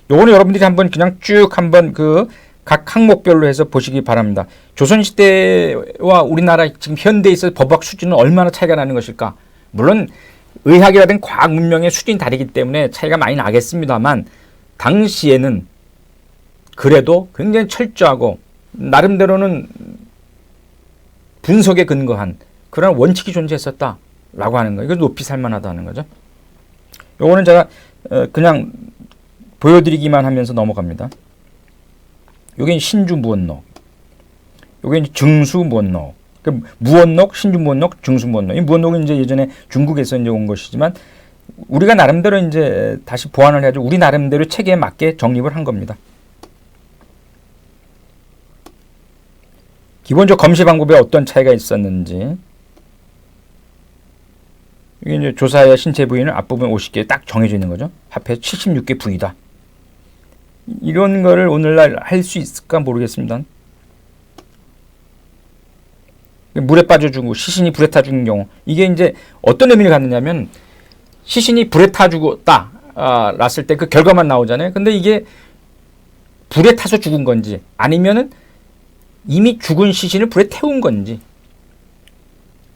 요거는 여러분들이 한번 그냥 쭉 한번 그 각 항목별로 해서 보시기 바랍니다. 조선시대와 우리나라 지금 현대에 있어서 법학 수준은 얼마나 차이가 나는 것일까? 물론 의학이라든 과학 문명의 수준이 다르기 때문에 차이가 많이 나겠습니다만 당시에는 그래도 굉장히 철저하고 나름대로는 분석에 근거한 그런 원칙이 존재했었다라고 하는 거예요. 이거 높이 살만하다는 거죠. 요거는 제가 그냥 보여드리기만 하면서 넘어갑니다. 요게 신주무원록, 요게 증수무원록, 무원록, 신주무원록, 증수무원록. 이 무원록은 이제 예전에 중국에서 이제 온 것이지만 우리가 나름대로 이제 다시 보완을 해가지고 우리 나름대로 체계에 맞게 정립을 한 겁니다. 기본적으로 검시 방법에 어떤 차이가 있었는지. 이게 이제 조사의 신체 부위는 앞부분 50개 딱 정해져 있는 거죠. 합해서 76개 부위다. 이런 거를 오늘날 할 수 있을까 모르겠습니다. 물에 빠져 죽고 시신이 불에 타 죽은 경우 이게 이제 어떤 의미를 갖느냐면 시신이 불에 타 죽었다 놨을 때 그 결과만 나오잖아요. 근데 이게 불에 타서 죽은 건지 아니면은 이미 죽은 시신을 불에 태운 건지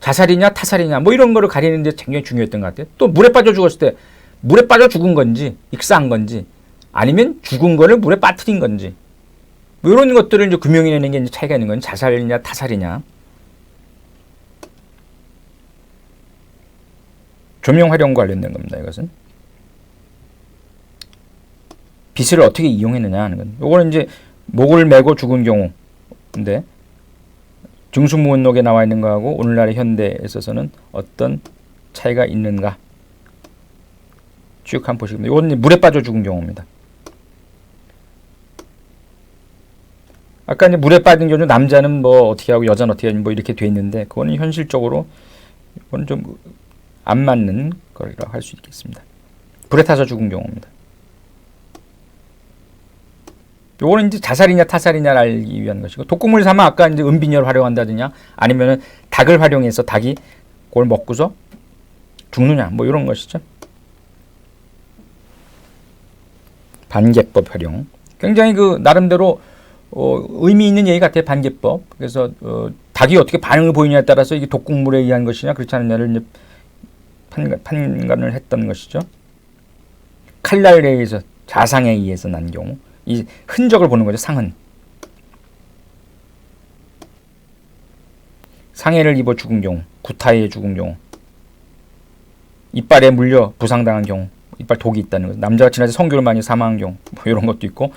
자살이냐 타살이냐 뭐 이런 거를 가리는 데 굉장히 중요했던 것 같아요. 또 물에 빠져 죽었을 때 물에 빠져 죽은 건지 익사한 건지 아니면 죽은 거를 물에 빠뜨린 건지 뭐 이런 것들을 이제 규명해내는 게 이제 차이가 있는 건 자살이냐 타살이냐. 조명 활용과 관련된 겁니다. 이것은 빛을 어떻게 이용했느냐 하는 건. 요거는 이제 목을 메고 죽은 경우인데 증수무원록에 나와 있는 거하고 오늘날의 현대에 있어서는 어떤 차이가 있는가 쭉 한번 보시면 이거는 물에 빠져 죽은 경우입니다. 아까 이제 물에 빠진 경우 남자는 뭐 어떻게 하고 여자는 어떻게 하고 뭐 이렇게 돼 있는데 그거는 현실적으로 이건 좀 안 맞는 거라고 할 수 있겠습니다. 불에 타서 죽은 경우입니다. 요거는 이제 자살이냐 타살이냐를 알기 위한 것이고 독극물 삼아 아까 이제 은비녀를 활용한다느냐 아니면은 닭을 활용해서 닭이 그걸 먹고서 죽느냐 뭐 이런 것이죠. 반개법 활용 굉장히 그 나름대로 의미 있는 얘기 같아요. 반개법. 그래서 닭이 어떻게 반응을 보이냐에 따라서 이게 독극물에 의한 것이냐 그렇지 않느냐를 이제 판단을 했던 것이죠. 칼날에 의해서 자상에 의해서 난 경우 이 흔적을 보는 거죠. 상흔. 상해를 입어 죽은 경우, 구타에 죽은 경우, 이빨에 물려 부상당한 경우, 이빨 독이 있다는 거죠. 남자가 지나서 성교를 많이 사망한 경우, 뭐 이런 것도 있고,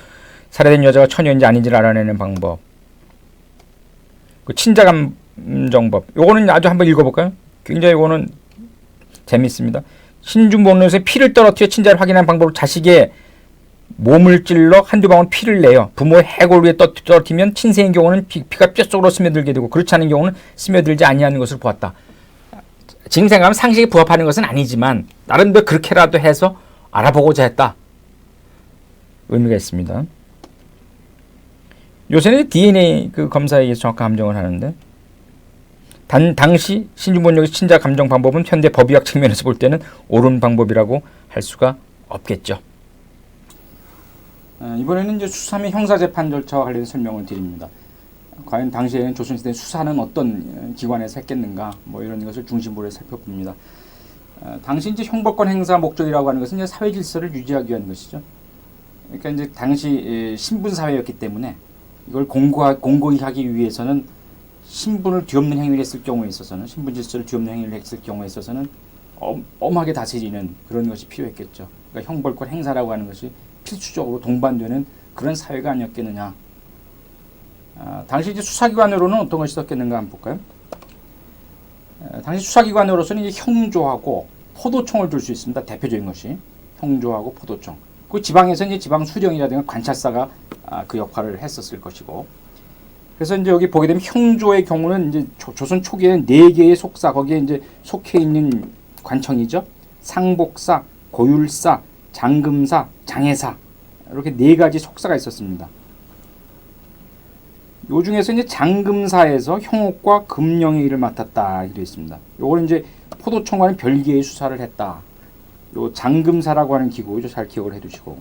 살해된 여자가 처녀인지 아닌지를 알아내는 방법. 그 친자감정법. 요거는 아주 한번 읽어볼까요? 굉장히 요거는 재밌습니다. 신주무원록에서 피를 떨어뜨려 친자를 확인하는 방법으로 자식의 몸을 찔러 한두 방울 피를 내요. 부모의 해골 위에 떨어뜨리면 친생인 경우는 피가 뼛속으로 스며들게 되고 그렇지 않은 경우는 스며들지 아니하는 것을 보았다. 지금 생각하면 상식에 부합하는 것은 아니지만 나름대로 그렇게라도 해서 알아보고자 했다. 의미가 있습니다. 요새는 DNA 그 검사에 의해서 정확한 감정을 하는데 당시 신주무원록의 친자 감정 방법은 현대 법의학 측면에서 볼 때는 옳은 방법이라고 할 수가 없겠죠. 이번에는 이제 수사 및 형사재판 절차와 관련된 설명을 드립니다. 과연 당시에는 조선시대 수사는 어떤 기관에서 했겠는가, 뭐 이런 것을 중심으로 해서 살펴봅니다. 당시 이제 형벌권 행사 목적이라고 하는 것은 이제 사회 질서를 유지하기 위한 것이죠. 그러니까 이제 당시 신분 사회였기 때문에 이걸 공고히 하기 위해서는 신분을 뒤엎는 행위를 했을 경우에 있어서는 신분 질서를 뒤엎는 행위를 했을 경우에 있어서는 엄하게 다스리는 그런 것이 필요했겠죠. 그러니까 형벌권 행사라고 하는 것이 필수적으로 동반되는 그런 사회가 아니었겠느냐. 당시 이제 수사기관으로는 어떤 것이 있었겠는가 한번 볼까요? 당시 수사기관으로서는 이제 형조하고 포도청을 둘 수 있습니다. 대표적인 것이 형조하고 포도청. 그 지방에서 이제 지방 수령이라든가 관찰사가 그 역할을 했었을 것이고. 그래서 이제 여기 보게 되면 형조의 경우는 이제 조선 초기에는 4개의 속사 거기에 이제 속해 있는 관청이죠. 상복사, 고율사, 장금사, 장해사 이렇게 4가지 속사가 있었습니다. 요 중에서 이제 장금사에서 형옥과 금령의 일을 맡았다 이렇게 있습니다. 요거는 이제 포도청과는 별개의 수사를 했다. 요 장금사라고 하는 기구죠. 잘 기억을 해두시고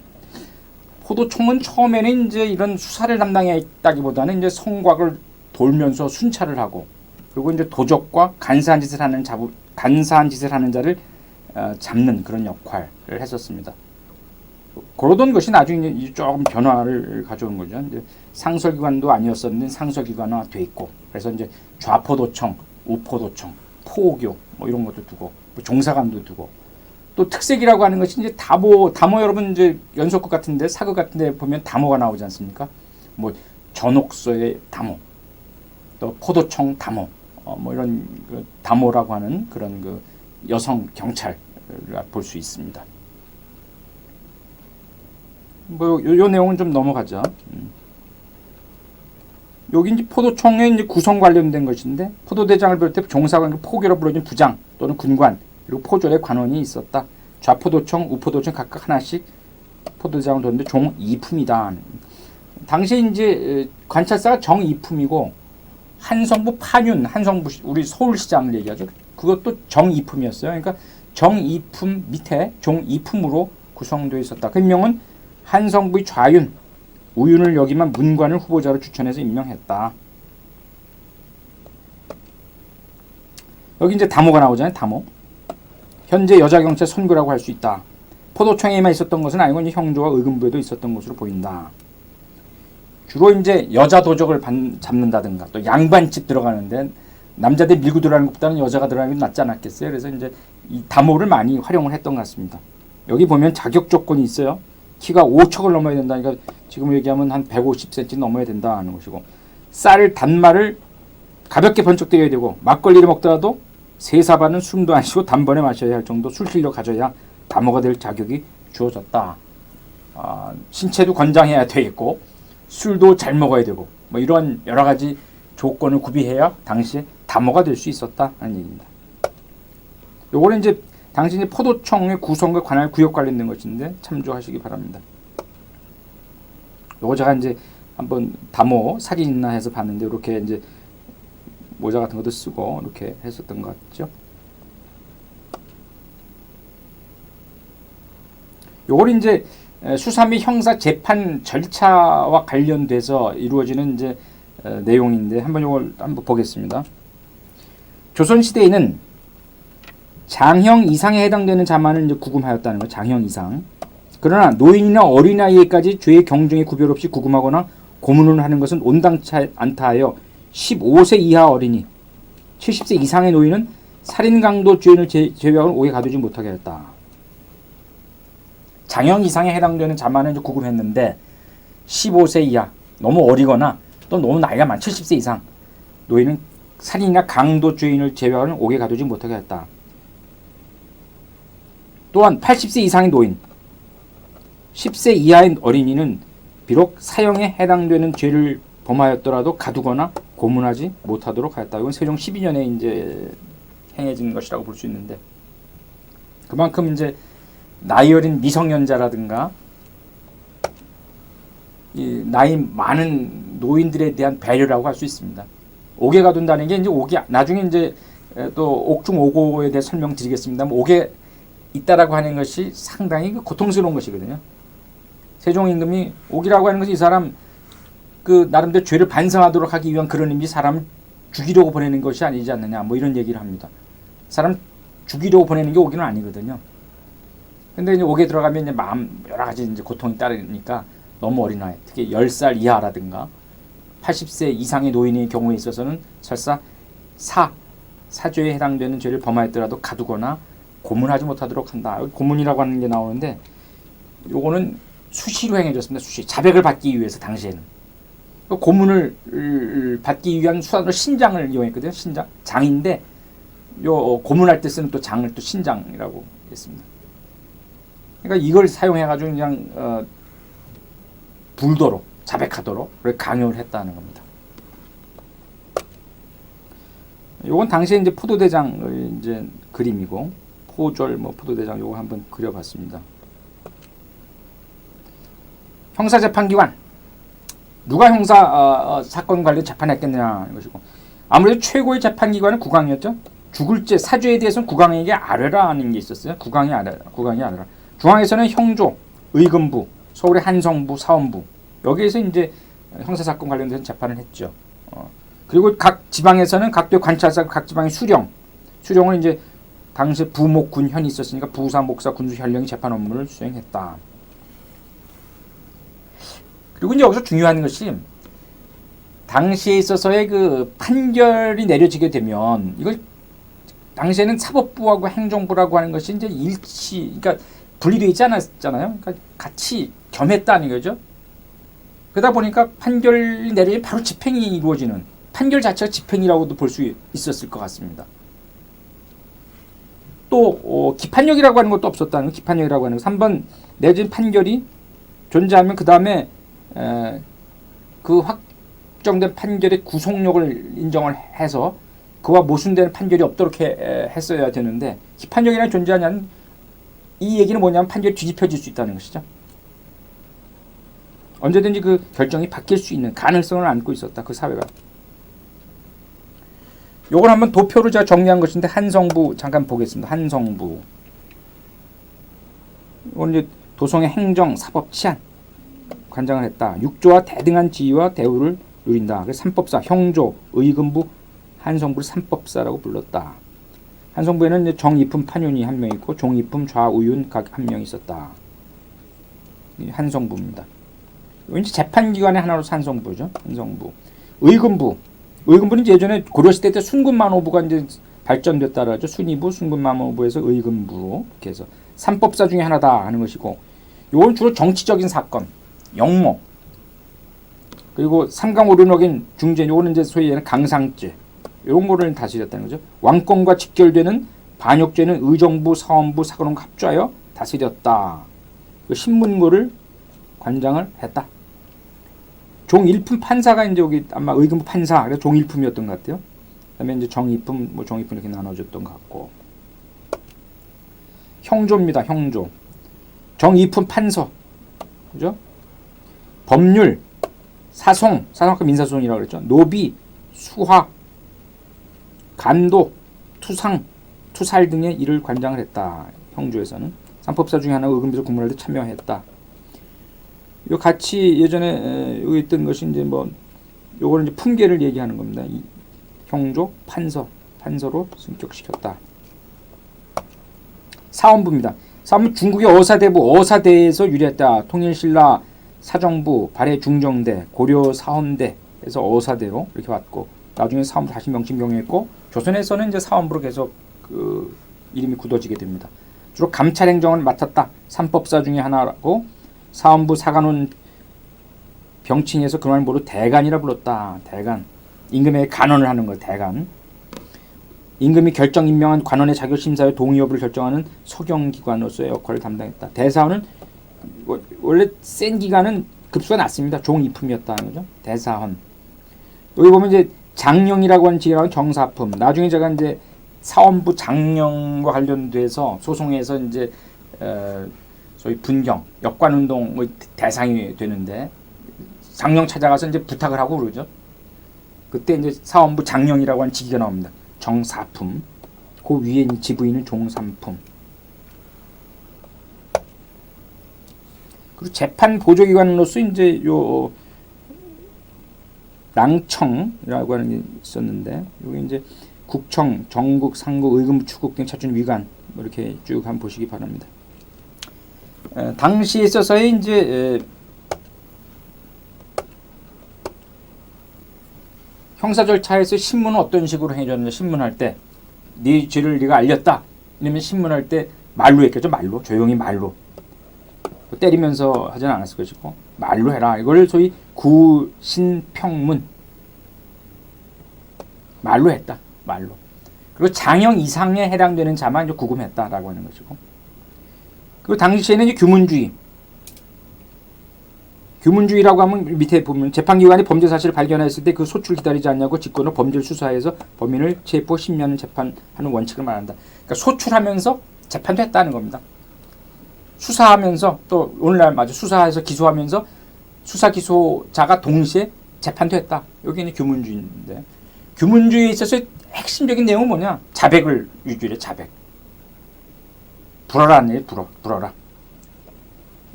포도총은 처음에는 이제 이런 수사를 담당했다기보다는 이제 성곽을 돌면서 순찰을 하고, 그리고 이제 도적과 간사한 짓을 하는 자를 잡는 그런 역할을 했었습니다. 그러던 것이 나중에 이제 조금 변화를 가져온 거죠. 이제 상설기관도 아니었었는데 상설기관화 돼 있고, 그래서 이제 좌포도청, 우포도청, 포교 뭐 이런 것도 두고, 뭐 종사관도 두고, 또 특색이라고 하는 것이 이제 다모 여러분 이제 연속극 같은데 사극 같은데 보면 다모가 나오지 않습니까? 뭐 전옥서의 다모, 또 포도청 다모, 뭐 이런 그 다모라고 하는 그런 그 여성 경찰을 볼 수 있습니다. 뭐 요 내용은 좀 넘어가죠. 여기 이제 포도청의 이제 구성 관련된 것인데, 포도대장을 비롯해 종사관, 포교로 부르는 부장 또는 군관, 그리고 포졸의 관원이 있었다. 좌포도청, 우포도청 각각 하나씩 포도대장을 뒀는데 종 2품이다. 당시에 이제 관찰사가 정 2품이고, 한성부 판윤, 한성부 우리 서울시장을 얘기하죠. 그것도 정 2품이었어요. 그러니까 정 2품 밑에 종 2품으로 구성되어 있었다. 그 임명은 한성부의 좌윤, 우윤을 여기만 문관을 후보자로 추천해서 임명했다. 여기 이제 다모가 나오잖아요. 다모. 현재 여자경찰 선구라고 할 수 있다. 포도청에만 있었던 것은 아니고 이제 형조와 의금부에도 있었던 것으로 보인다. 주로 이제 여자 도적을 잡는다든가, 또 양반집 들어가는데 남자들 밀고 들어가는 것보다는 여자가 들어가는 게 낫지 않았겠어요. 그래서 이제 이 다모를 많이 활용을 했던 것 같습니다. 여기 보면 자격 조건이 있어요. 키가 5척을 넘어야 된다니까, 지금 얘기하면 한 150cm 넘어야 된다는 것이고, 쌀 단말을 가볍게 번쩍 때려야 되고, 막걸리를 먹더라도 세사반은 숨도 안 쉬고 단번에 마셔야 할 정도 술 실력 가져야 다모가 될 자격이 주어졌다. 신체도 건장해야 되겠고, 술도 잘 먹어야 되고, 뭐 이런 여러 가지 조건을 구비해야 당시에 다모가 될 수 있었다 하는 얘기입니다. 요거는 이제 당시 이제 포도청의 구성과 관할 구역 관련된 것인데 참조하시기 바랍니다. 요거 제가 이제 한번 다모 사진 있나 해서 봤는데, 이렇게 이제 모자 같은 것도 쓰고 이렇게 했었던 것 같죠. 요걸 이제 수사 및 형사 재판 절차와 관련돼서 이루어지는 이제 내용인데, 한번 요걸 한번 보겠습니다. 조선 시대에는 장형 이상에 해당되는 자만을 이제 구금하였다는 거, 장형 이상. 그러나 노인이나 어린아이에까지 죄의 경중에 구별 없이 구금하거나 고문을 하는 것은 온당치 않다 하여 15세 이하 어린이, 70세 이상의 노인은 살인 강도 죄인을 제외하고는 옥에 가두지 못하게 했다. 장형 이상에 해당되는 자만은 이제 구금했는데, 15세 이하, 너무 어리거나 또 너무 나이가 많은 70세 이상 노인은 살인이나 강도 죄인을 제외하고는 옥에 가두지 못하게 했다. 또한 80세 이상의 노인, 10세 이하의 어린이는 비록 사형에 해당되는 죄를 범하였더라도 가두거나 고문하지 못하도록 하였다. 이건 세종 12년에 이제 행해진 것이라고 볼 수 있는데, 그만큼 이제 나이 어린 미성년자라든가 이 나이 많은 노인들에 대한 배려라고 할 수 있습니다. 옥에 가둔다는 게 이제 옥이 나중에 이제 또 옥중오고에 대해 설명드리겠습니다만, 옥에 있다라고 하는 것이 상당히 고통스러운 것이거든요. 세종 임금이 옥이라고 하는 것이 이 사람 그 나름대로 죄를 반성하도록 하기 위한 그런 의미, 사람을 죽이려고 보내는 것이 아니지 않느냐, 뭐 이런 얘기를 합니다. 사람 죽이려고 보내는 게 옥이는 아니거든요. 근데 이제 옥에 들어가면 이제 마음 여러 가지 이제 고통이 따르니까 너무 어린 아이, 특히 10살 이하라든가 80세 이상의 노인의 경우에 있어서는 설사 사죄에 해당되는 죄를 범하였더라도 가두거나 고문하지 못하도록 한다. 고문이라고 하는 게 나오는데, 요거는 수시로 행해졌습니다. 수시. 자백을 받기 위해서 당시에는. 고문을 받기 위한 수단으로 신장을 이용했거든요. 신장. 장인데, 요 고문할 때 쓰는 또 장을 또 신장이라고 했습니다. 그러니까 이걸 사용해가지고 그냥 불도록, 자백하도록 강요를 했다는 겁니다. 요건 당시에 이제 포도대장의 이제 그림이고, 포졸, 뭐 포도대장 요거 한번 그려봤습니다. 형사재판기관, 누가 형사 사건 관련 재판했겠느냐 이것이고, 아무래도 최고의 재판기관은 국왕이었죠. 죽을 죄, 사죄에 대해서는 국왕에게 아뢰라 하는 게 있었어요. 국왕이 아뢰라. 중앙에서는 형조, 의금부, 서울의 한성부, 사원부 여기에서 이제 형사사건 관련돼서 재판을 했죠. 그리고 각 지방에서는 각도의 관찰사, 각 지방의 수령을 이제 당시 부목 군현이 있었으니까 부사, 목사, 군수, 현령이 재판 업무를 수행했다. 그리고 이제 여기서 중요한 것이 당시에 있어서의 그 판결이 내려지게 되면 이걸 당시에는 사법부하고 행정부라고 하는 것이 이제 그러니까 분리되어 있지 않았잖아요. 그러니까 같이 겸했다는 거죠. 그러다 보니까 판결이 내리면 바로 집행이 이루어지는 판결 자체가 집행이라고도 볼 수 있었을 것 같습니다. 또 기판력이라고 하는 것도 없었다는 기판력이라고 하는 것. 3번 내진 판결이 존재하면 그 다음에 그 확정된 판결의 구속력을 인정을 해서 그와 모순되는 판결이 없도록 했어야 되는데 기판력이라는 존재하냐는 이 얘기는 뭐냐면 판결이 뒤집혀질 수 있다는 것이죠. 언제든지 그 결정이 바뀔 수 있는 가능성을 안고 있었다. 그 사회가. 요걸 한번 도표로 제가 정리한 것인데 한성부 잠깐 보겠습니다. 한성부. 이건 이제 도성의 행정, 사법, 치안 관장을 했다. 육조와 대등한 지위와 대우를 누린다. 그래서 삼법사, 형조, 의금부, 한성부를 삼법사라고 불렀다. 한성부에는 이제 정이품 판윤이 한 명 있고 종이품 좌우윤 각 한 명 있었다. 한성부입니다. 이건 이제 재판기관의 하나로 한성부죠. 한성부. 의금부는 예전에 고려시대 때 순군만호부가 이제 발전됐다라 하죠. 순위부, 순군만호부에서 의금부로 이렇게 해서 삼법사 중에 하나다 하는 것이고, 이건 주로 정치적인 사건, 영모, 그리고 삼강오륜억인 중재, 요거는 이제 소위 얘기하는 강상죄, 이런 거를 다스렸다는 거죠. 왕권과 직결되는 반역죄는 의정부, 사원부, 사관원과 합주하여 다스렸다. 그 신문고를 관장을 했다. 종일품 판사가 이제 여기 아마 의금부 판사, 그래서 종일품이었던 것 같아요. 그다음에 이제 정이품, 뭐 종이품 이렇게 나눠졌던 것 같고. 형조입니다. 형조. 정이품 판서, 그죠? 법률, 사송, 사송학과 민사소송이라고 그랬죠. 노비, 수화, 간도, 투상, 투살 등의 일을 관장을 했다. 형조에서는. 삼법사 중에 하나 의금부에서 근무할 때 참여했다. 요 같이 예전에 여기 있던 것이 이제 뭐 요거는 이제 품계를 얘기하는 겁니다. 이 형조, 판서로 승격시켰다. 사원부입니다. 사원부 중국의 어사대에서 유래했다. 통일신라, 사정부, 발해 중정대, 고려 사헌대에서 어사대로 이렇게 왔고, 나중에 사원부 다시 명칭 변경했고, 조선에서는 이제 사원부로 계속 그 이름이 굳어지게 됩니다. 주로 감찰 행정을 맡았다. 삼법사 중에 하나라고. 사원부 사관원 병칭에서 그만 모두 대간이라 불렀다. 대간. 임금에게 간언을 하는 거 대간. 임금이 결정 임명한 관원의 자격 심사에 동의 여부를 결정하는 서경기관으로서의 역할을 담당했다. 대사원은 원래 센 기관은 급수가 낮습니다. 종이품이었다는 거죠. 대사원. 여기 보면 이제 장령이라고 하는 직이라고 정사품. 나중에 제가 이제 사원부 장령과 관련돼서 소송에서 이제 소위 분경, 역관운동의 대상이 되는데 장령 찾아가서 이제 부탁을 하고 그러죠. 그때 이제 사원부 장령이라고 하는 직위가 나옵니다. 정사품. 그 위에 지부인은 종삼품. 그리고 재판 보조기관으로서 이제 요 랑청이라고 하는 게 있었는데, 여기 이제 국청, 정국, 상국, 의금부, 추국 등 차춘 위관 이렇게 쭉 한번 보시기 바랍니다. 당시에 있어서의 이제 형사 절차에서 신문은 어떤 식으로 해줬느냐. 신문할 때 네 죄를 네가 알렸다 이러면 신문할 때 말로 했겠죠. 말로, 조용히 말로. 때리면서 하지는 않았을 것이고 말로 해라. 이걸 소위 구신평문, 말로 했다. 말로. 그리고 장형 이상에 해당되는 자만 이제 구금했다라고 하는 것이고, 그리고 당시에는 이제 규문주의라고 하면 밑에 보면 재판기관이 범죄 사실을 발견했을 때 그 소출을 기다리지 않냐고 직권으로 범죄를 수사해서 범인을 체포 심리하는 재판하는 원칙을 말한다. 그러니까 소출하면서 재판도 했다는 겁니다. 수사하면서 또 오늘날 마저 수사해서 기소하면서 수사 기소자가 동시에 재판도 했다. 여기는 규문주의인데, 규문주의에 있어서 핵심적인 내용은 뭐냐? 자백을 위주로 자백. 불어라는 얘기, 불어라.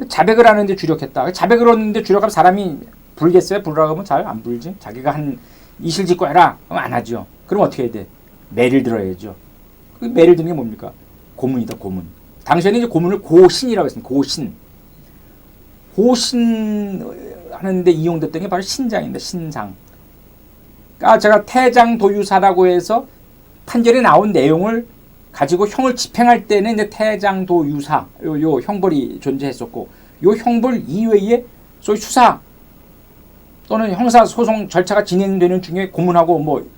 자백을 하는데 주력했다. 자백을 하는데 주력하면 사람이 불겠어요? 부르라고 하면 잘 안 불지. 자기가 한 이실직고 해라. 그럼 안 하죠. 그럼 어떻게 해야 돼? 매를 들어야죠. 그 매를 드는 게 뭡니까? 고문이다, 고문. 당시에는 이제 고문을 고신이라고 했습니다. 고신. 고신 하는데 이용됐던 게 바로 신장입니다. 신장. 그러니까 제가 태장도유사라고 해서 판결에 나온 내용을 가지고 형을 집행할 때는 이제 태장도유사 요 형벌이 존재했었고, 요 형벌 이외에 소위 수사 또는 형사 소송 절차가 진행되는 중에 고문하고 뭐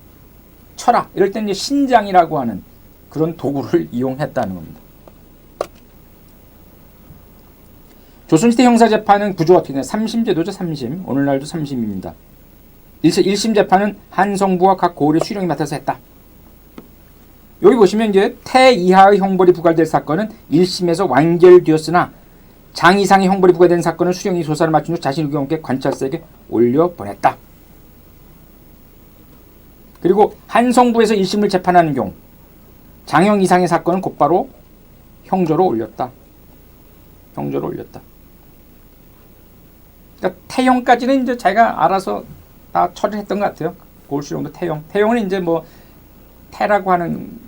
철학 이럴 때는 이제 신장이라고 하는 그런 도구를 이용했다는 겁니다. 조선시대 형사재판은 구조가 어떻게 되냐? 3심제도죠. 3심. 오늘날도 3심입니다. 1심 재판은 한성부와 각 고을의 수령이 맡아서 했다. 여기 보시면 이제 태 이하의 형벌이 부과될 사건은 1심에서 완결되었으나 장 이상의 형벌이 부과된 사건은 수령이 조사를 마친 후 자신 의견 없게 관찰사에게 올려보냈다. 그리고 한성부에서 1심을 재판하는 경우 장형 이상의 사건은 곧바로 형조로 올렸다. 형조로 올렸다. 그러니까 태형까지는 이제 자기가 알아서 다 처리를 했던 것 같아요. 고을수령도 태형. 태형은 이제 뭐 태라고 하는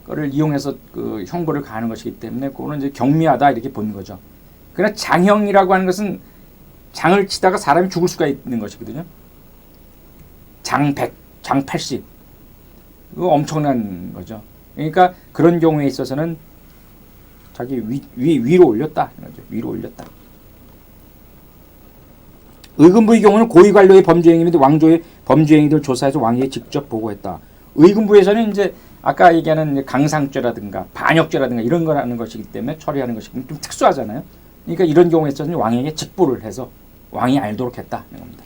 거를 이용해서 그 형벌을 가하는 것이기 때문에 그거는 이제 경미하다 이렇게 보는 거죠. 그러나 장형이라고 하는 것은 장을 치다가 사람이 죽을 수가 있는 것이거든요. 장 100, 장 80. 이거 엄청난 거죠. 그러니까 그런 경우에 있어서는 자기 위로 올렸다. 위로 올렸다. 의금부의 경우는 고위관료의 범죄행위 및 왕조의 범죄행위들 조사해서 왕에게 직접 보고했다. 의금부에서는 이제 아까 얘기하는 강상죄라든가 반역죄라든가 이런 거라는 것이기 때문에 처리하는 것이 좀 특수하잖아요. 그러니까 이런 경우에 있어서는 왕에게 직보를 해서 왕이 알도록 했다는 겁니다.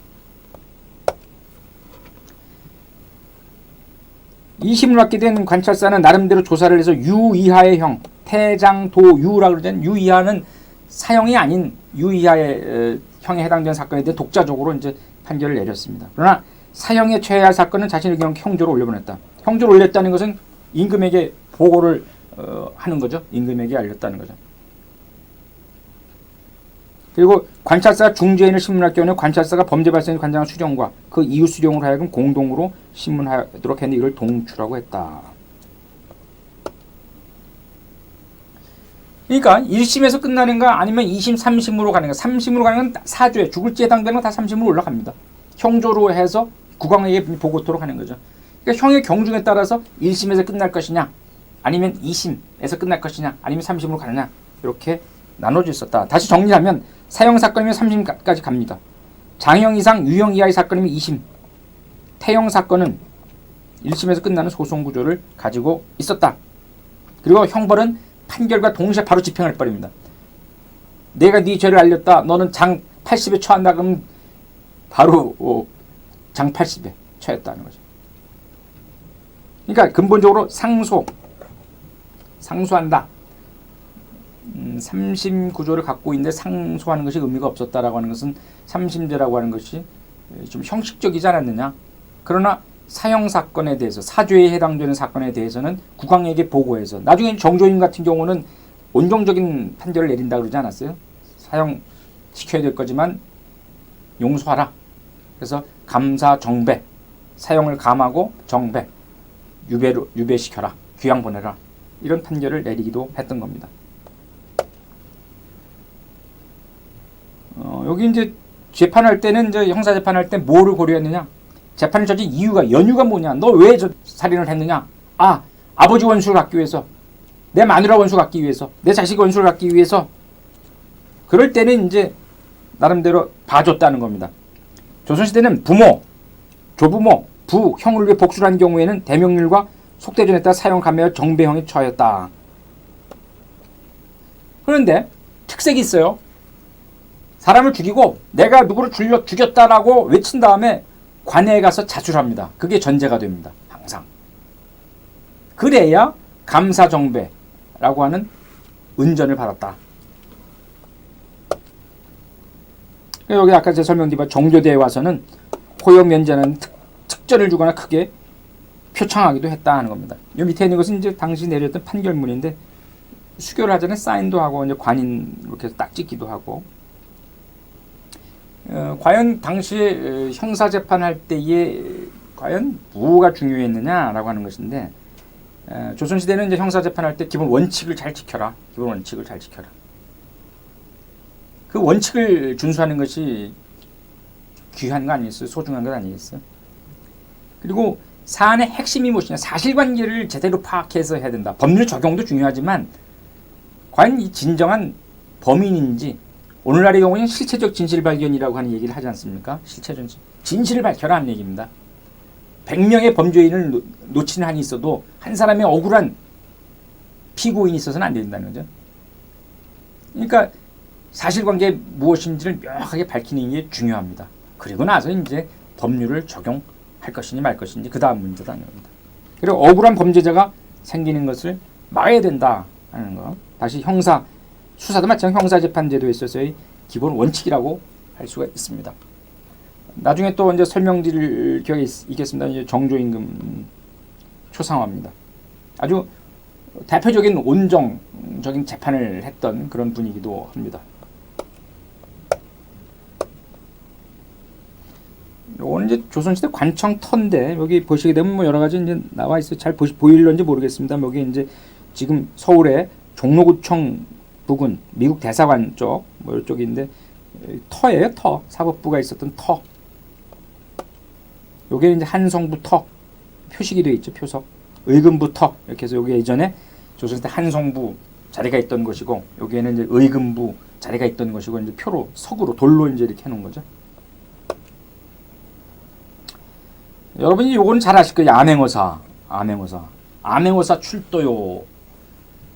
2심을 받게 된 관찰사는 나름대로 조사를 해서 유 이하의 형, 태장도유라고 그러잖아요. 유 이하는 사형이 아닌 유 이하의 형에 해당되는 사건에 대해 독자적으로 이제 판결을 내렸습니다. 그러나 사형에 처해야 할 사건은 자신의 의견 형조로 올려보냈다. 형조로 올렸다는 것은 임금에게 보고를 하는 거죠. 임금에게 알렸다는 거죠. 그리고 관찰사가 중죄인을 신문할 경우는 관찰사가 범죄 발생에 관장한 수령과 그 이후 수령으로 하여금 공동으로 신문하도록 했는데 이를 동추라고 했다. 그러니까 1심에서 끝나는가 아니면 2심, 3심으로 가는가. 3심으로 가는 건 사죄, 죽을지에 해당되는 건 다 3심으로 올라갑니다. 형조로 해서 국왕에게 보고토록 하는 거죠. 그러니까 형의 경중에 따라서 1심에서 끝날 것이냐 아니면 2심에서 끝날 것이냐 아니면 3심으로 가느냐 이렇게 나눠져 있었다. 다시 정리하면 사형 사건이면 3심까지 갑니다. 장형 이상 유형 이하의 사건이면 2심, 태형 사건은 1심에서 끝나는 소송 구조를 가지고 있었다. 그리고 형벌은 판결과 동시에 바로 집행을 해버립니다. 내가 네 죄를 알렸다. 너는 장 80에 처한다. 그러면 바로 장 80에 처했다는 거죠. 그러니까 근본적으로 상소한다. 3심 구조를 갖고 있는데 상소하는 것이 의미가 없었다라고 하는 것은 3심제라고 하는 것이 좀 형식적이지 않았느냐. 그러나 사형 사건에 대해서 사죄에 해당되는 사건에 대해서는 국왕에게 보고해서 나중에 정조임 같은 경우는 온정적인 판결을 내린다고 그러지 않았어요? 사형 시켜야 될 거지만 용서하라. 그래서 감사 정배, 사형을 감하고 정배, 유배시켜라, 귀양 보내라 이런 판결을 내리기도 했던 겁니다. 여기 이제 재판할 때는 이제 형사 재판할 때 뭐를 고려했느냐? 재판을 저진 이유가 연유가 뭐냐? 너 왜 저 살인을 했느냐? 아버지 원수를 갖기 위해서, 내 마누라 원수를 갖기 위해서, 내 자식 원수를 갖기 위해서. 그럴 때는 이제 나름대로 봐줬다는 겁니다. 조선시대는 부모, 조부모, 부, 형을 위해 복수를 한 경우에는 대명률과 속대전에 따라 사형 감해와 정배형에 처하였다. 그런데 특색이 있어요. 사람을 죽이고 내가 누구를 죽였다라고 외친 다음에 관에에 가서 자수합니다. 그게 전제가 됩니다. 항상. 그래야 감사정배라고 하는 은전을 받았다. 여기 아까 제가 설명드린 정조대에 와서는 호역 면제는 특전을 주거나 크게 표창하기도 했다 하는 겁니다. 이 밑에 있는 것은 이제 당시 내렸던 판결문인데 수교를 하전에 사인도 하고 이제 관인 이렇게 딱 찍기도 하고. 과연 당시에 형사 재판할 때에 과연 뭐가 중요했느냐라고 하는 것인데, 조선시대는 이제 형사 재판할 때 기본 원칙을 잘 지켜라. 기본 원칙을 잘 지켜라. 그 원칙을 준수하는 것이 귀한 거 아니겠어요? 소중한 것 아니겠어요? 그리고 사안의 핵심이 무엇이냐? 사실관계를 제대로 파악해서 해야 된다. 법률 적용도 중요하지만 과연 이 진정한 범인인지, 오늘날의 경우에는 실체적 진실 발견이라고 하는 얘기를 하지 않습니까? 실체적 진실을 밝혀라 하는 얘기입니다. 100명의 범죄인을 놓치는 한이 있어도 한 사람의 억울한 피고인이 있어서는 안 된다는 거죠. 그러니까 사실관계 무엇인지를 명확하게 밝히는 게 중요합니다. 그리고 나서 이제 법률을 적용할 것인지 말 것인지 그 다음 문제다 하는 겁니다. 그리고 억울한 범죄자가 생기는 것을 막아야 된다 하는 거. 다시 형사 수사도 마찬가지 형사재판제도에 있어서의 기본 원칙이라고 할 수가 있습니다. 나중에 또 이제 설명드릴 기억이 있겠습니다. 이제 정조임금 초상화입니다. 아주 대표적인 온정적인 재판을 했던 그런 분이기도 합니다. 오늘 이제 조선시대 관청터인데 여기 보시게 되면 뭐 여러 가지 이제 나와 있어요. 잘 보일런지 모르겠습니다. 여기 이제 지금 서울의 종로구청 부근 미국 대사관 쪽 뭐 이쪽인데 터예요. 터. 사법부가 있었던 터. 요게 이제 한성부 터 표식이 되어 있죠. 표석. 의금부 터 이렇게 해서 요게 예전에 조선시대 한성부 자리가 있던 것이고 여기에는 이제 의금부 자리가 있던 것이고 이제 표로 석으로 돌로 이제 이렇게 해놓은 거죠. 여러분이 요거는 잘 아실 거예요. 암행어사 출도요.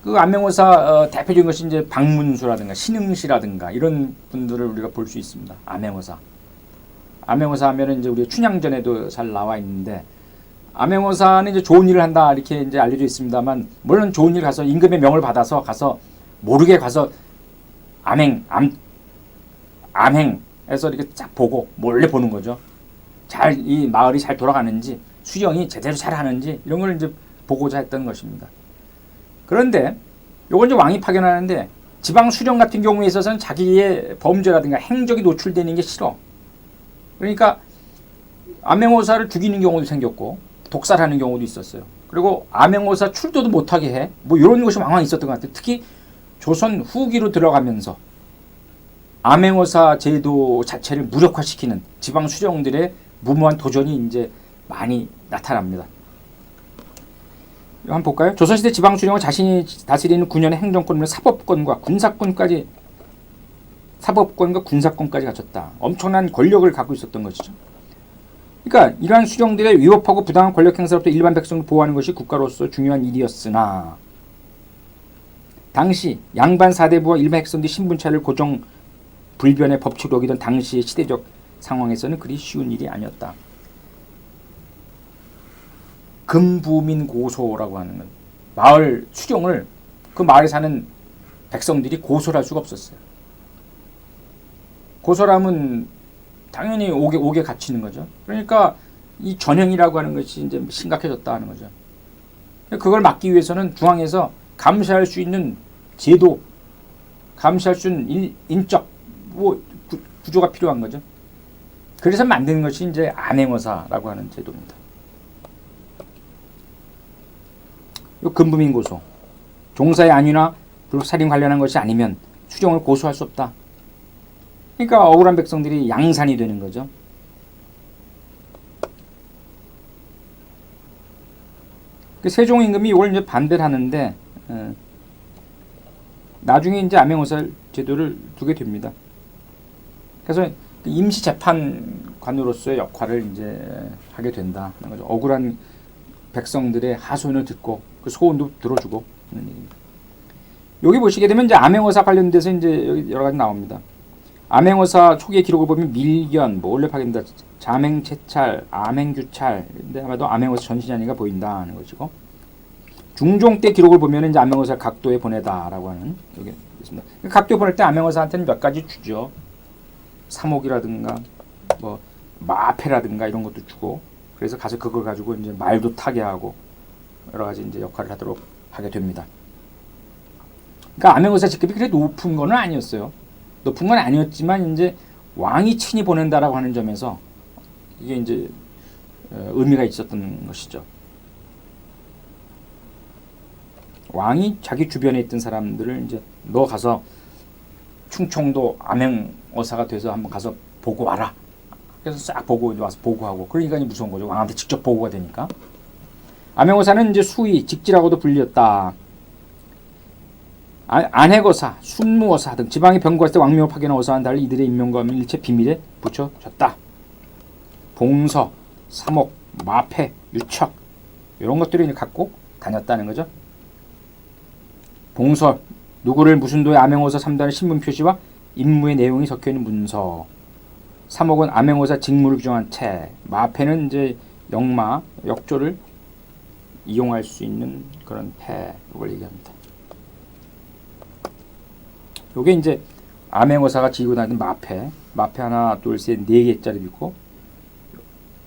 그 암행어사 대표적인 것이 이제 박문수라든가 신흥시라든가 이런 분들을 우리가 볼 수 있습니다. 암행어사 하면은 이제 우리 춘향전에도 잘 나와 있는데, 암행어사는 이제 좋은 일을 한다 이렇게 이제 알려져 있습니다만, 물론 좋은 일 가서 임금의 명을 받아서 가서 모르게 가서 암행해서 이렇게 쫙 보고 몰래 보는 거죠. 잘 이 마을이 잘 돌아가는지, 수령이 제대로 잘 하는지 이런 걸 이제 보고자 했던 것입니다. 그런데 요건 이제 왕이 파견하는데, 지방 수령 같은 경우에 있어서는 자기의 범죄라든가 행적이 노출되는 게 싫어. 그러니까 암행어사를 죽이는 경우도 생겼고 독살하는 경우도 있었어요. 그리고 암행어사 출도도 못하게 해. 뭐 이런 것이 왕왕 있었던 것 같아요. 특히 조선 후기로 들어가면서 암행어사 제도 자체를 무력화시키는 지방 수령들의 무모한 도전이 이제 많이 나타납니다. 한번 볼까요? 조선시대 지방 수령은 자신이 다스리는 9년의 행정권을 사법권과 군사권까지 갖췄다. 엄청난 권력을 갖고 있었던 것이죠. 그러니까 이러한 수령들의 위법하고 부당한 권력 행사로부터 일반 백성을 보호하는 것이 국가로서 중요한 일이었으나, 당시 양반 사대부와 일반 백성들이 신분차를 고정 불변의 법칙으로 여기던 당시의 시대적 상황에서는 그리 쉬운 일이 아니었다. 금부민 고소라고 하는 건, 마을 수령을 그 마을에 사는 백성들이 고소를 할 수가 없었어요. 고소라면 당연히 옥에 갇히는 거죠. 그러니까 이 전형이라고 하는 것이 이제 심각해졌다 하는 거죠. 그걸 막기 위해서는 중앙에서 감시할 수 있는 제도, 감시할 수 있는 인적 구조가 필요한 거죠. 그래서 만든 것이 이제 암행어사라고 하는 제도입니다. 요 금부민 고소, 종사의 안위나 불살인 관련한 것이 아니면 수령을 고소할 수 없다. 그러니까 억울한 백성들이 양산이 되는 거죠. 그 세종 임금이 이걸 이제 반대를 하는데, 나중에 이제 암행어사 제도를 두게 됩니다. 그래서 임시 재판관으로서의 역할을 이제 하게 된다. 거죠. 억울한 백성들의 하소연을 듣고 그 소원도 들어주고 하는 얘기입니다. 여기 보시게 되면 이제 암행어사 관련돼서 이제 여기 여러 가지 나옵니다. 암행어사 초기의 기록을 보면 밀견, 몰래 파견다, 자맹채찰, 암행규찰, 근데 아마도 암행어사 전신이 아닌가 보인다 하는 것이고, 중종 때 기록을 보면 이제 암행어사 각도에 보내다라고 하는 여기 있습니다. 각도에 보낼 때 암행어사한테는 몇 가지 주죠. 사목이라든가 뭐 마패라든가 이런 것도 주고, 그래서 가서 그걸 가지고 이제 말도 타게 하고 여러 가지 이제 역할을 하도록 하게 됩니다. 그러니까 암행어사 직급이 그렇게 높은 건 아니었어요. 높은 건 아니었지만 이제 왕이 친히 보낸다라고 하는 점에서 이게 이제 의미가 있었던 것이죠. 왕이 자기 주변에 있던 사람들을 이제 너 가서 충청도 암행어사가 돼서 한번 가서 보고 와라. 그래서 싹 보고 와서 보고하고 그러니까 무서운 거죠. 왕한테 직접 보고가 되니까. 암행어사는 이제 수의 직지라고도 불렸다. 안핵어사, 순무어사 등 지방의 병거했을 때 왕명을 파견한 어사와는 달리 이들의 임명과 일체 비밀에 붙여졌다. 봉서, 사목, 마패, 유척 이런 것들을 이제 갖고 다녔다는 거죠. 봉서, 누구를 무슨 도의 암행어사 3단의 신분 표시와 임무의 내용이 적혀있는 문서. 사목은 암행어사 직무를 규정한 책. 마패는 이제 역마, 역조를 이용할 수 있는 그런 패, 이걸 얘기합니다. 요게 이제 암행어사가 지고 다니는 마패. 마패 하나, 둘, 셋, 네 개짜리도 있고,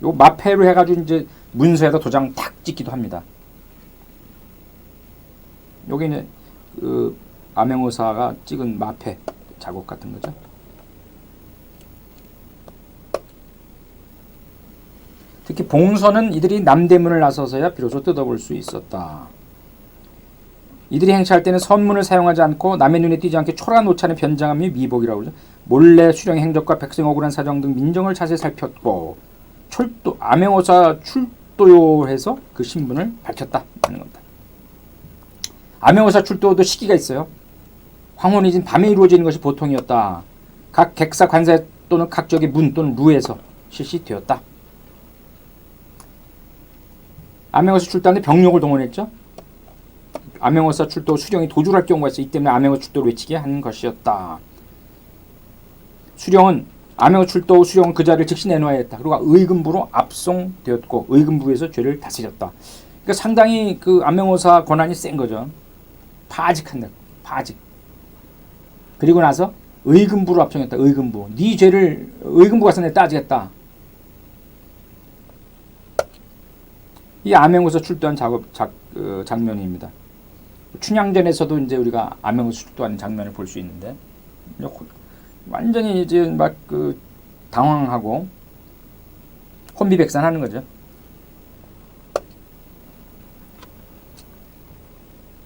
요 마패로 해가지고 이제 문서에다 도장 탁 찍기도 합니다. 요게 이제 그 암행어사가 찍은 마패 자국 같은 거죠. 특히 봉서는 이들이 남대문을 나서서야 비로소 뜯어볼 수 있었다. 이들이 행차할 때는 선문을 사용하지 않고 남의 눈에 띄지 않게 초라한 옷차림의 변장함이 미복이라고 그러죠. 몰래 수령의 행적과 백성의 억울한 사정 등 민정을 자세히 살폈고 암행어사 출도요 해서 그 신분을 밝혔다 하는 겁니다. 암행어사 출도도 시기가 있어요. 황혼이진 밤에 이루어지는 것이 보통이었다. 각 객사 관사 또는 각 지역의 문 또는 루에서 실시되었다. 암행어사 출도하는데 병력을 동원했죠. 암행어사 출도 수령이 도주를 할 경우가 있어. 이 때문에 암행어사 출도를 외치게 한 것이었다. 수령은 암행어사 출도 수령은 그 자리를 즉시 내놓아야 했다. 그리고 의금부로 압송되었고 의금부에서 죄를 다스렸다. 그러니까 상당히 그 암행어사 권한이 센 거죠. 파직한다. 파직. 그리고 나서 의금부로 압송했다. 의금부. 네 죄를 의금부 가서 내 따지겠다. 이 암행어사 출도한 장면입니다. 춘향전에서도 이제 우리가 암행어사 출도하는 장면을 볼 수 있는데 완전히 이제 막 그 당황하고 혼비백산하는 거죠.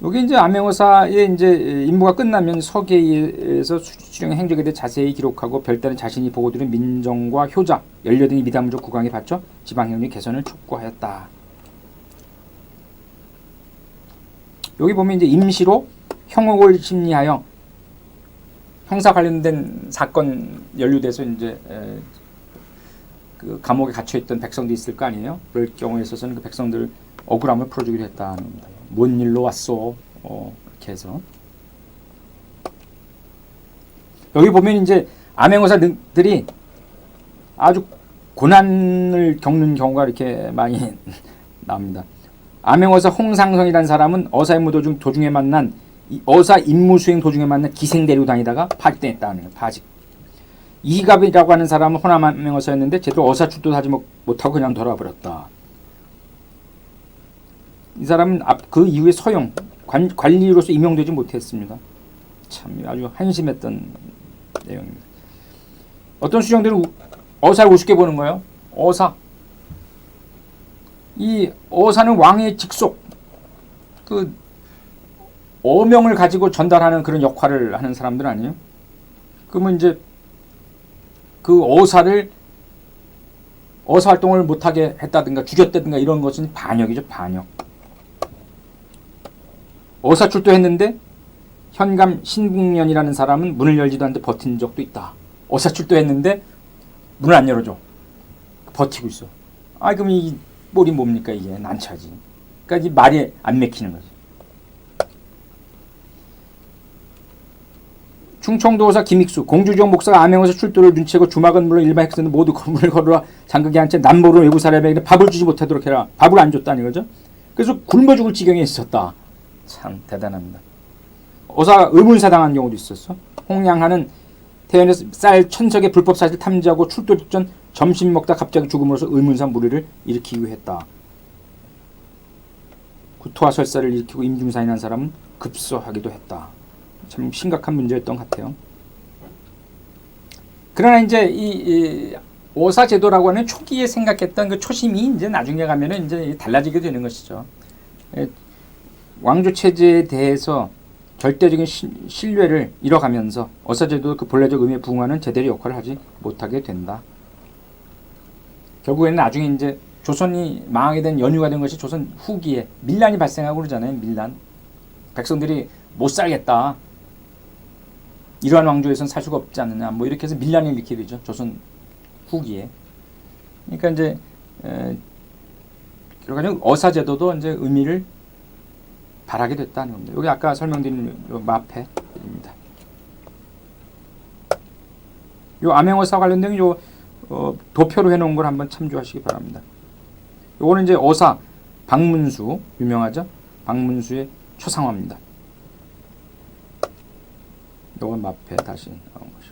여기 이제 암행어사의 이제 임무가 끝나면 서계에서 수령의 행적에 대해 자세히 기록하고 별다른 자신이 보고 들은 민정과 효자, 연려 등이 미담으로 국왕에 바쳐 지방행위 개선을 촉구하였다. 여기 보면 이제 임시로 형옥을 심리하여 형사 관련된 사건 연루돼서 이제 그 감옥에 갇혀 있던 백성도 있을 거 아니에요. 그럴 경우에 있어서는 그 백성들 억울함을 풀어주기로 했다는 겁니다. 뭔 일로 왔소? 이렇게 해서 여기 보면 이제 암행어사들이 아주 고난을 겪는 경우가 이렇게 많이 나옵니다. 암행어사 홍상성이라는 사람은 어사의 무도 중 도중에 만난 어사 임무 수행 도중에 만난 기생 데리고 다니다가 파직당했다는 거예요. 파직. 이희갑이라고 하는 사람은 호남 암행어사였는데 제대로 어사 출도도 하지 못하고 그냥 돌아버렸다. 이 사람은 그 이후에 서용 관리로서 임용되지 못했습니다. 참 아주 한심했던 내용입니다. 어떤 수령들은 어사를 우습게 보는 거예요. 어사. 이 어사는 왕의 직속, 그 어명을 가지고 전달하는 그런 역할을 하는 사람들 아니에요? 그러면 이제 그 어사 활동을 못하게 했다든가 죽였다든가 이런 것은 반역이죠. 반역. 어사 출도했는데 현감 신국년이라는 사람은 문을 열지도 않는데 버틴 적도 있다. 어사 출도했는데 문을 안 열어줘. 버티고 있어. 그럼 이 꼴이 뭡니까 이게? 난처하지. 그러니까 이 말이 안 맥히는 거지. 충청도어사 김익수, 공주지역 목사가 암행어사 출도를 눈치채고 주막은 물론 일반 백성들 모두 건물을 걸어라 장극에 앉혀 남모르는 외부 사람에게 밥을 주지 못하도록 해라. 밥을 안 줬다는 거죠. 그래서 굶어 죽을 지경에 있었다. 참 대단합니다. 어사가 의문사 당한 경우도 있었어. 홍양하는 태연에서 쌀 1000석의 불법 사실 탐지하고 출도 직전 점심 먹다 갑자기 죽음으로써 의문사 무리를 일으키기도 했다. 구토와 설사를 일으키고 임중사인한 사람은 급소하기도 했다. 참 심각한 문제였던 것 같아요. 그러나 이제 이 오사 제도라고 하는 초기에 생각했던 그 초심이 이제 나중에 가면은 이제 달라지게 되는 것이죠. 왕조 체제에 대해서 절대적인 신뢰를 잃어가면서 어사 제도 그 본래적 의미에 부응하는 제대로 역할을 하지 못하게 된다. 결국에는 나중에 이제 조선이 망하게 된 연유가 된 것이 조선 후기에 밀란이 발생하고 그러잖아요. 밀란. 백성들이 못 살겠다. 이러한 왕조에선 살 수가 없지 않느냐. 뭐 이렇게 해서 밀란을 일으키게 되죠. 조선 후기에. 그러니까 이제 결국에는 어사제도도 이제 의미를 바라게 됐다는 겁니다. 여기 아까 설명드린 요 마패입니다. 요 암행어사 관련된 요 도표로 해놓은 걸 한번 참조하시기 바랍니다. 요거는 이제 어사 박문수 유명하죠. 박문수의 초상화입니다. 요건 마패 다시 나온 것이고.